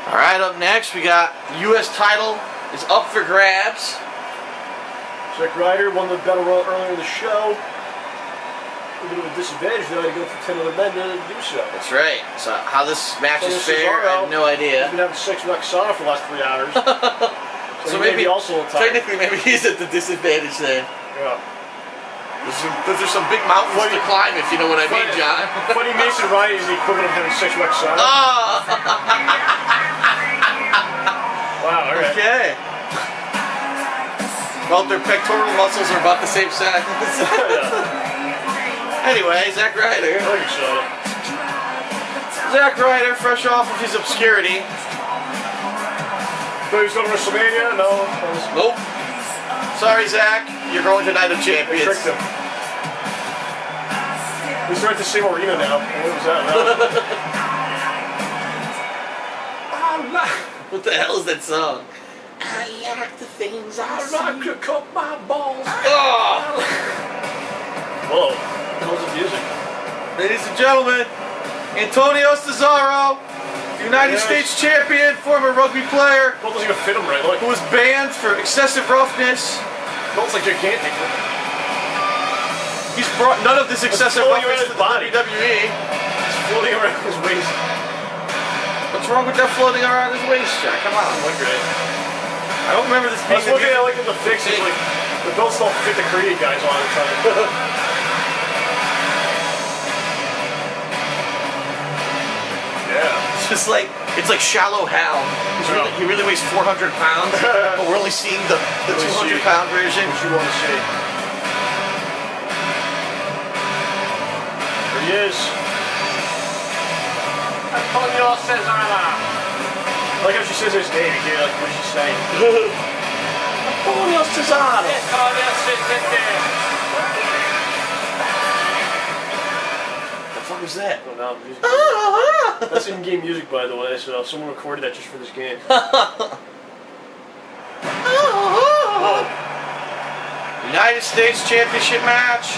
Alright, up next we got U.S. title is up for grabs. Ryder won the battle royal earlier in the show. A bit of a disadvantage though to go for 10 other men to do so. That's right. So how this match is fair, Cesaro, I have no idea. He's been having sex with Cesaro for the last 3 hours. So maybe also technically maybe he's at the disadvantage then. Yeah. Those are some big mountains to climb, if you know what I mean, John. Funny Mason Ryan is the equivalent of having sex with Cesaro. Oh! Wow, alright. Okay. Well, their pectoral muscles are about the same size. Anyway, Zack Ryder. Zack Ryder, fresh off of his obscurity. So he's going to WrestleMania? No. Nope. Sorry, Zack. You're going to Night of Champions. Tricked him. He's right at the same arena now. What was that? What the hell is that song? I like the things I like to cut my balls. Oh! Whoa. How's the music? Ladies and gentlemen, Antonio Cesaro, United States champion, former rugby player. Well, doesn't even fit him right. Look. Who was banned for excessive roughness. Looks like gigantic. He's brought none of this excessive roughness to the WWE. It's floating around his waist. What's wrong with that floating around his waist, Jack? Come on. Look great. I don't remember this being I was looking at the fixes, like the belts don't fit the Korean guys all the time. Yeah. It's just like, it's like Shallow Hal. He really weighs 400 pounds, but we're only seeing the 200-pound version. What you want to see. There he is. Antonio Cesaro. I like how she says his name, you can't like what she's saying. Antonio Cesaro. The fuck was that? Oh, no, music. That's in-game music, by the way, so someone recorded that just for this game. United States Championship match.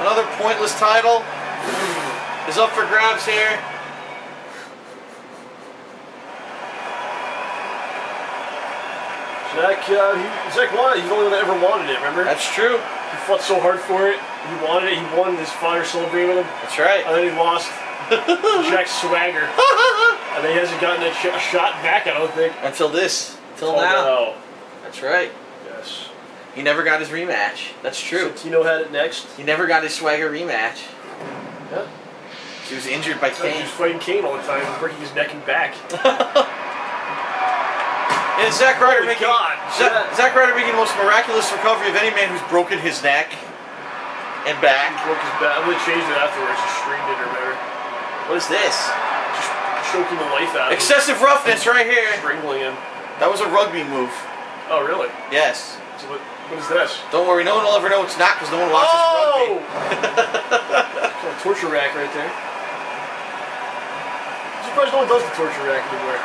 Another pointless title is up for grabs here. Zack wanted it. He's the only one that ever wanted it, remember? That's true. He fought so hard for it. He wanted it. He won. His father celebrated with him. That's right. And then he lost Jack Swagger. And then he hasn't gotten a shot back, I don't think. Until now. No. That's right. Yes. He never got his rematch. That's true. Tino had it next. He never got his Swagger rematch. Yeah. He was injured by Kane. He was fighting Kane all the time, breaking his neck and back. And Zack Ryder making the most miraculous recovery of any man who's broken his neck and back. He broke his back. I'm gonna change it afterwards. Just streamed it or whatever. What is this? Just choking the life out of him. Excessive roughness right here. Strangling him. That was a rugby move. Oh really? Yes. So what is this? Don't worry, no one will ever know it's not because no one watches rugby. It's a torture rack right there. I'm surprised no one does the torture rack anymore.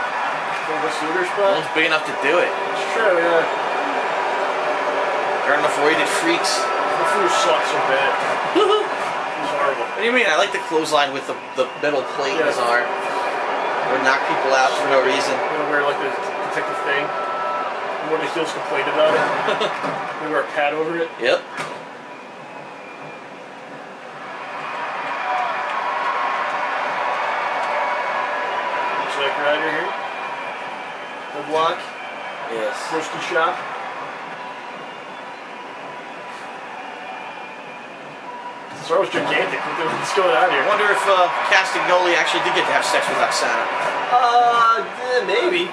No one's big enough to do it. It's true, yeah. There aren't enough weighted freaks. The food sucks so bad. It's horrible. What do you mean? I like the clothesline with the metal plate in his arm. Or knock people out for no reason. You know, wear like the protective thing. One of the heels complained about it. We wear a pad over it. Yep. Zack Ryder here. The block. Yes. Roasty shop. Cesaro's gigantic. What's going on here? I wonder if Castagnoli actually did get to have sex with Oksana. Maybe.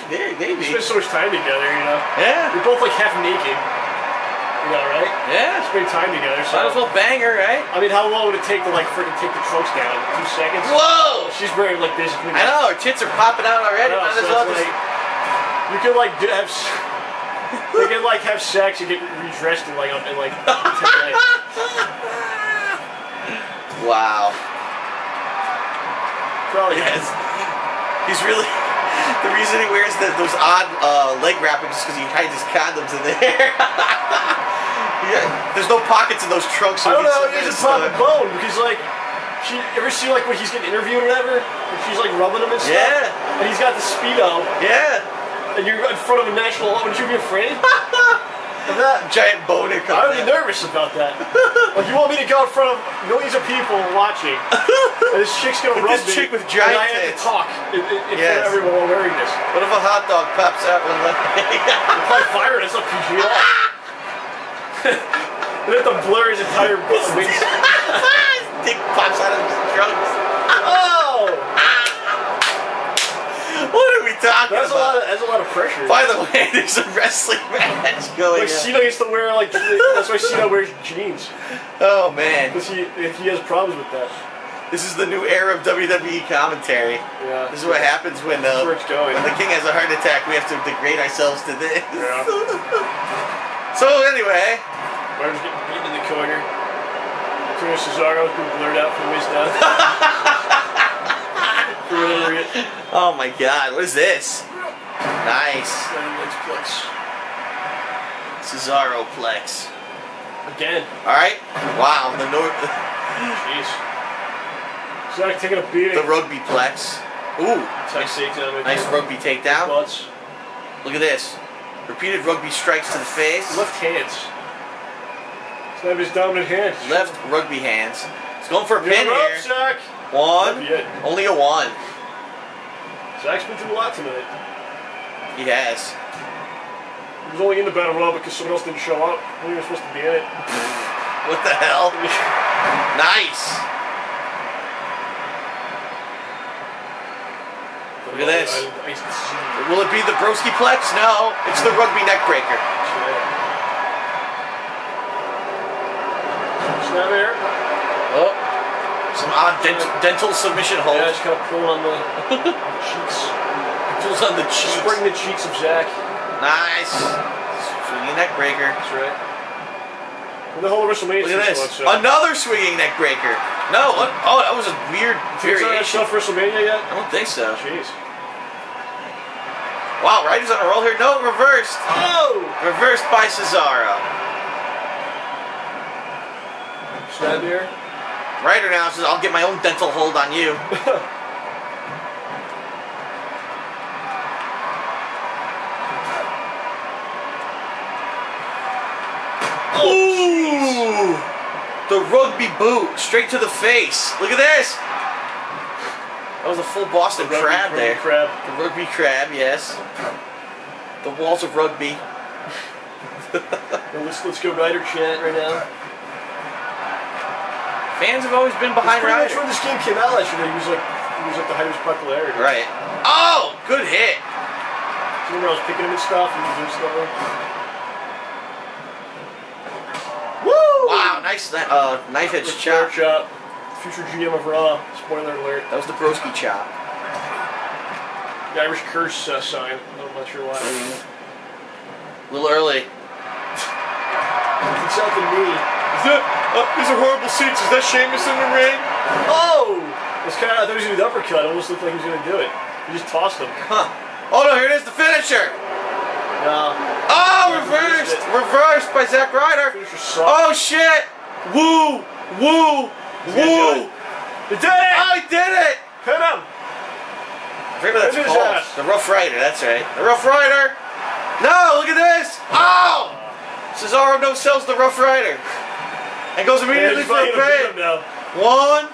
Maybe. We spent so much time together, you know. Yeah. We're both like half naked. You know, right? Yeah. Spend time together. So. Might as well bang her, right? I mean, how long would it take to like freaking take the trunks down? 2 seconds? Whoa! She's wearing like this. I know, her tits are popping out already. Might as well just... You could like have... They can like have sex and get redressed in like 10 minutes. Wow. Probably yes. He's really... The reason he wears those odd leg wrappings is because he hides his condoms in there. There's no pockets in those trunks. So I don't know, he has a pop a bone because like... ever see like when he's getting interviewed or whatever? And she's like rubbing him and stuff? Yeah. And and he's got the Speedo. Yeah. And you're in front of a national. Would you be afraid of that? Giant boner I coming would be nervous about that. Like, you want me to go in front of millions of people watching, and this chick's gonna rub this me, chick with giant and I have to tits. talk in front of everyone while wearing this. What if a hot dog pops out when You're probably firing us up PG at all. And then to blur his entire wings. His dick pops out of his trunks. Oh! What are we talking about? That's a lot of pressure. By the way, there's a wrestling match going Like, on. Cena used to wear, like, that's why Cena wears jeans. Oh, man. Because he has problems with that. This is the new era of WWE commentary. Yeah. This is what happens when That's where it's going. when the king has a heart attack. We have to degrade ourselves to this. Yeah. So anyway, Ryder's getting beaten in the corner. Cesaro's been blurred out from the waist down. For whatever reason. oh my God, what is this? Nice. Cesaro plex. Again. All right. Wow. The North. Jeez. Zach taking a beating. The rugby plex. Ooh. Nice rugby takedown. Butts. Look at this. Repeated rugby strikes to the face. Left hands. Snap his dominant hand. Left rugby hands. He's going for a pin You're up, here. Zach. One. Only a one. Zach's been through a lot tonight. He has. He was only in the battle royal because someone else didn't show up. We were supposed to be in it. What the hell? Nice. Look at this. Will it be the broski plex? No. It's the rugby neck breaker. Snap air. Oh. Some odd dental submission hold. Yeah, just kind of pulling on the cheeks. Pulls on the cheeks. Spring the cheeks of Zach. Nice. Swinging neck breaker. That's right. And the whole WrestleMania. Look at this. Another swinging neck breaker. No. What? Oh, that was a weird variation. Stuff WrestleMania yet? I don't think so. Jeez. Wow, Ryder's on a roll here. No, reversed. Oh! Reversed by Cesaro. Stand here. Ryder now says, I'll get my own dental hold on you. Ooh! The rugby boot straight to the face. Look at this. That was a full Boston crab there. The rugby crab, yes. The walls of rugby. Let's go Ryder chant right now. Fans have always been behind Ryder. That's when this game came out last year. He was like the height of his popularity. Right. Oh, good hit. Remember I was picking him and stuff and he was doing stuff. Woo! Wow, nice knife edge chop. Future GM of Raw. Spoiler alert. That was the broski chop. The Irish curse sign. I'm not sure why. A little early. It's out to me. These are horrible seats. Is that Sheamus in the ring? Oh! I thought he was going to do the uppercut. It almost looked like he was going to do it. He just tossed him. Huh. Oh no, here it is, the finisher! No. Oh, reversed! Reversed by Zack Ryder. Oh shit! Woo! Woo! Woo! He did it! Oh, he did it! Hit him! I forget what that's called. The Rough Rider, that's right. The Rough Rider! No, look at this! Oh! Cesaro no sells the Rough Rider. And goes immediately for a pin. One.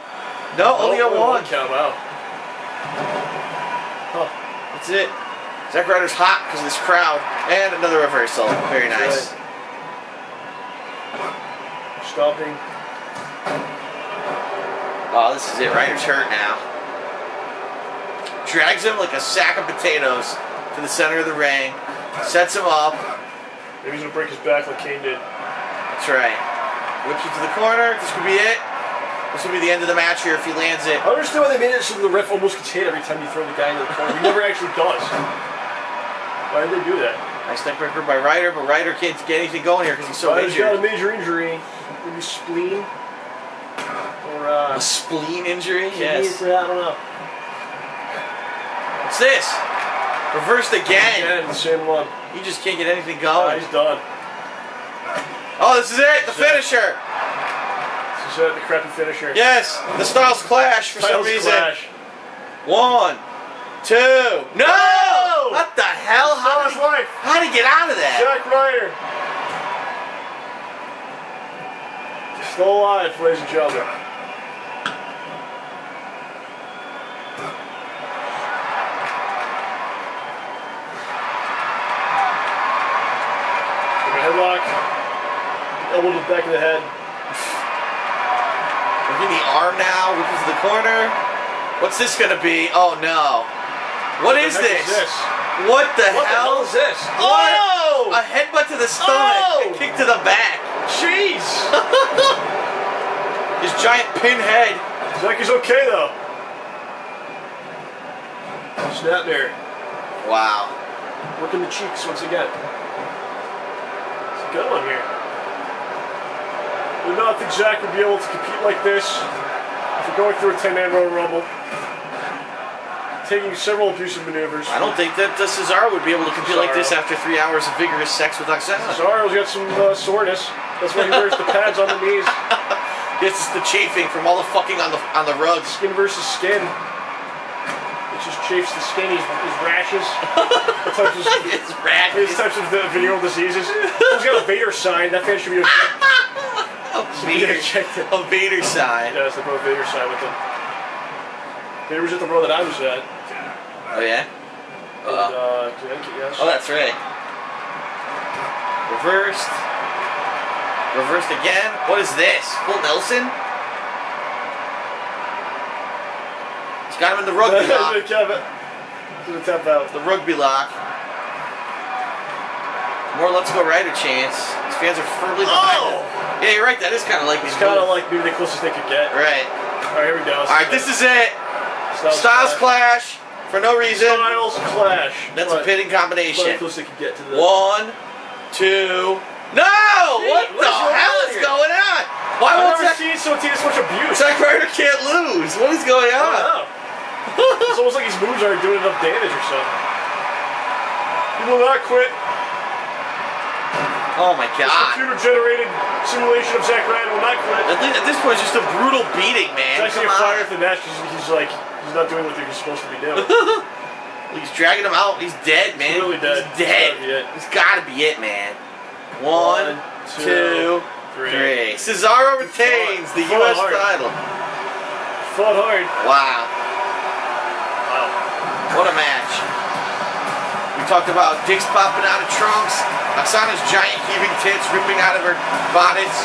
No, only a one. Count, wow. Huh. That's it. Zack Ryder's hot because of this crowd. And another reversal. Very nice. Stopping. Oh, this is it. Ryder's hurt now. Drags him like a sack of potatoes to the center of the ring. Sets him up. Maybe he's going to break his back like Kane did. That's right. Whips it to the corner. This could be it. This will be the end of the match here if he lands it. I don't understand why they made it so the ref almost gets hit every time you throw the guy into the corner. He never actually does. Why did they do that? Nice neck breaker by Ryder, but Ryder can't get anything going here because he's so Ryder's injured. got a major injury. Maybe spleen. Or a spleen injury? Yes. I don't know. What's this? Reversed again. Again, the same one. He just can't get anything going. He's done. Oh, this is it. The finisher. This is it. The crappy finisher. Yes. The Styles Clash for some reason. Clash. One. 2. No! What the hell? How did he get out of that? Zack Ryder. Still alive, ladies and gentlemen. Headlock. Elbow to the back of the head. We're in the arm now. Whip into the corner. What's this gonna be? Oh no. What is this? What the hell is this? Oh! A headbutt to the stomach. A kick to the back. Jeez. His giant pin head. Zack is okay though. Snap there. Wow. Working the cheeks once again. It's a good one here. I do not think Zack would be able to compete like this if we're going through a 10-man Royal Rumble. Taking several abusive maneuvers. I don't think that Cesaro would be able to compete like this after 3 hours of vigorous sex with Oksana. Cesaro's got some soreness. That's why he wears the pads on the knees. This is the chafing from all the fucking on the rugs. Skin versus skin. It just chafes the skin. His rashes. His rashes. His types of venereal diseases. He's got a Vader sign. That fan should be a Vader sign. Yeah, it's the Vader sign with him. Vader was at the row that I was at. Oh yeah? Yes. Oh, that's right. Reversed. Reversed again. What is this? Full Nelson? He's got him in the rugby lock. Tap out. The rugby lock. More Let's Go Ryder chants. His fans are firmly behind him. Yeah, you're right. That is kind of like It's kind of like maybe the closest they could get. Right. Alright, here we go. Alright, this is it. Styles clash for no reason. Styles clash. That's a pitting combination. That's close they could get to the 1, 2. No! What the hell is going on? Why I've never seen so much abuse. Zack Ryder can't lose. What is going on? I don't know. It's almost like his moves aren't doing enough damage or something. He will not quit. Oh my god. This computer-generated simulation of Zack Ryder will not quit. At this point, it's just a brutal beating, man. He's actually a fire at the match. He's not doing what he's supposed to be doing. He's dragging him out. He's dead, man. He's really dead. He's dead. He's gotta be it, man. 1, 2, 3. Cesaro retains the U.S. title. Fought hard. Wow. What a match. We talked about dicks popping out of trunks, Oksana's giant heaving tits ripping out of her bonnets,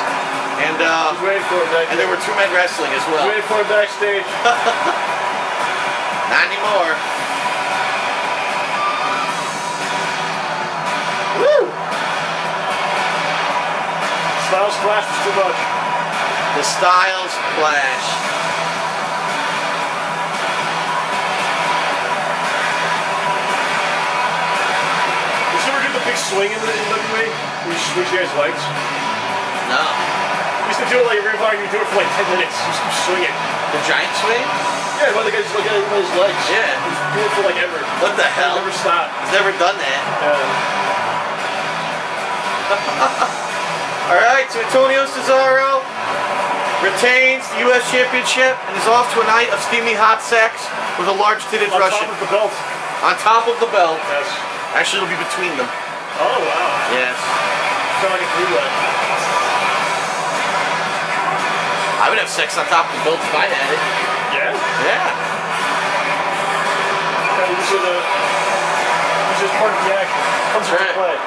and there were 2 men wrestling as well. Waiting for him backstage. Not anymore. Woo! Styles clash was too much. The Styles clash. Big swing in the NWA where you switch guys' legs? No. We used to do it like every time you do it for like 10 minutes. You just keep swinging. The giant swing? Yeah, one of the guys look at his legs. Yeah. He's doing it for like ever. What the hell? Never stop. He's never done that. Yeah. Alright, so Antonio Cesaro retains the U.S. Championship and is off to a night of steamy hot sex with a large-titted Russian. On top of the belt. On top of the belt. Yes. Actually, it'll be between them. Oh, wow. Yes. Sound like a three-way. I would have sex on top of the belt if I had it. Yeah? Yeah. This is part of the action. Comes into play.